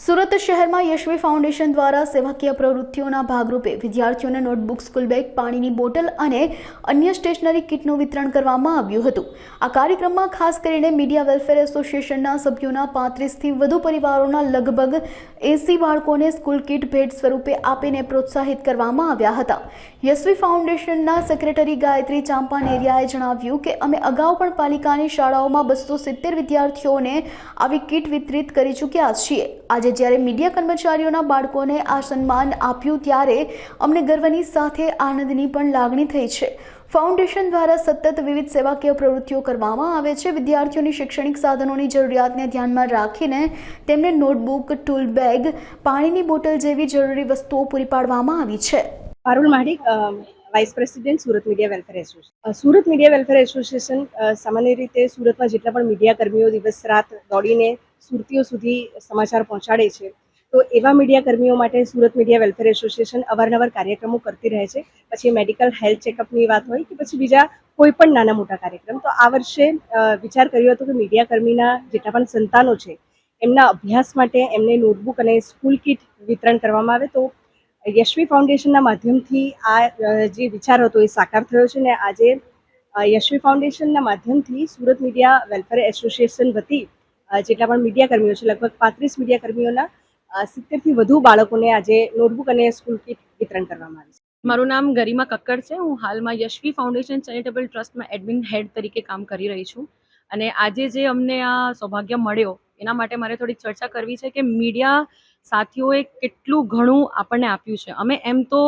સુરત શહેરમાં યશવી ફાઉન્ડેશન દ્વારા સેવાકીય પ્રવૃત્તિઓના ભાગરૂપે વિદ્યાર્થીઓને નોટબુક, સ્કૂલ બેગ, પાણીની બોટલ અને અન્ય સ્ટેશનરી કિટનું વિતરણ કરવામાં આવ્યું હતું। આ કાર્યક્રમમાં ખાસ કરીને મીડિયા વેલફેર એસોસિએશનના સભ્યોના 35થી વધુ પરિવારોના લગભગ 80 બાળકોને સ્કૂલ કિટ ભેટ સ્વરૂપે આપીને પ્રોત્સાહિત કરવામાં આવ્યા હતા। યશવી ફાઉન્ડેશનના સેક્રેટરી ગાયત્રી ચાંપાનેરિયાએ જણાવ્યું કે અમે અગાઉ પણ પાલિકાની શાળાઓમાં 270 વિદ્યાર્થીઓને આવી કિટ વિતરિત કરી ચૂક્યા છીએ। આજે જ્યારે મીડિયા કર્મચારીઓના બાળકોને આ સન્માન આપ્યું ત્યારે અમને ગર્વની સાથે આનંદની પણ લાગણી થઈ છે। ફાઉન્ડેશન દ્વારા સતત વિવિધ સેવાકીય પ્રવૃત્તિઓ કરવામાં આવે છે। વિદ્યાર્થીઓની શૈક્ષણિક સાધનોની જરૂરિયાતને ધ્યાનમાં રાખીને તેમને નોટબુક, ટૂલ બેગ, પાણીની બોટલ જેવી જરૂરી વસ્તુઓ પૂરી પાડવામાં આવી છે। Parul Madik, vice president Surat media welfare association. Surat media welfare association સામાન્ય રીતે સુરતમાં જેટલા પણ મીડિયા કર્મીઓ દિવસ રાત દોડીને સુરતીઓ સુધી સમાચાર પહોંચાડે છે, તો એવા મીડિયા કર્મીઓ માટે સુરત મીડિયા વેલફેર એસોસિએશન અવારનવાર કાર્યક્રમો કરતી રહે છે। પછી મેડિકલ હેલ્થ ચેકઅપની વાત હોય કે પછી બીજા કોઈ પણ નાના મોટા કાર્યક્રમ। તો આ વર્ષે વિચાર કર્યો હતો કે મીડિયા કર્મીના જેટલા પણ સંતાનો છે એમના અભ્યાસ માટે એમને નોટબુક અને સ્કૂલ કિટ વિતરણ કરવામાં આવે। તો યશવી ફાઉન્ડેશનના માધ્યમથી આ જે વિચાર હતો એ સાકાર થયો છે ને આજે યશવી ફાઉન્ડેશનના માધ્યમથી સુરત મીડિયા વેલફેર એસોસિએશન વતી જેટલા પણ મીડિયા કર્મીઓ છે, લગભગ 35 મીડિયા કર્મીઓના 70થી વધુ બાળકોને આજે નોટબુક અને સ્કૂલ કિટ વિતરણ કરવામાં આવી છે। મારું નામ ગરિમા કક્કડ છે। હું હાલમાં યશવી ફાઉન્ડેશન ચેરિટેબલ ટ્રસ્ટમાં એડમિન હેડ તરીકે કામ કરી રહી છું અને આજે જે અમને આ સૌભાગ્ય મળ્યો એના માટે મારે થોડીક ચર્ચા કરવી છે કે મીડિયા સાથીઓએ કેટલું ઘણું આપણને આપ્યું છે। અમે એમ તો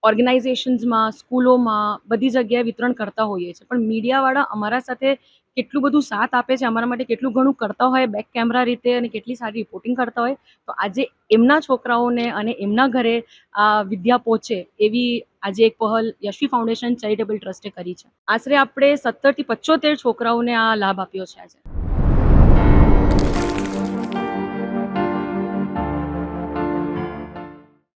ઓર્ગેનાઇઝેશન્સમાં, સ્કૂલોમાં બધી જગ્યાએ વિતરણ કરતા હોઈએ છીએ, પણ મીડિયાવાળા અમારા સાથે કેટલું બધું સાથ આપે છે, અમારા માટે કેટલું ઘણું કરતા હોય બેક કેમેરા રીતે અને કેટલી સારી રિપોર્ટિંગ કરતા હોય, તો આજે એમના છોકરાઓને અને એમના ઘરે આ વિદ્યા પહોંચે એવી આજે એક પહેલ યશવી ફાઉન્ડેશન ચેરિટેબલ ટ્રસ્ટે કરી છે। આશરે આપણે 70થી 75 છોકરાઓને આ લાભ આપ્યો છે આજે।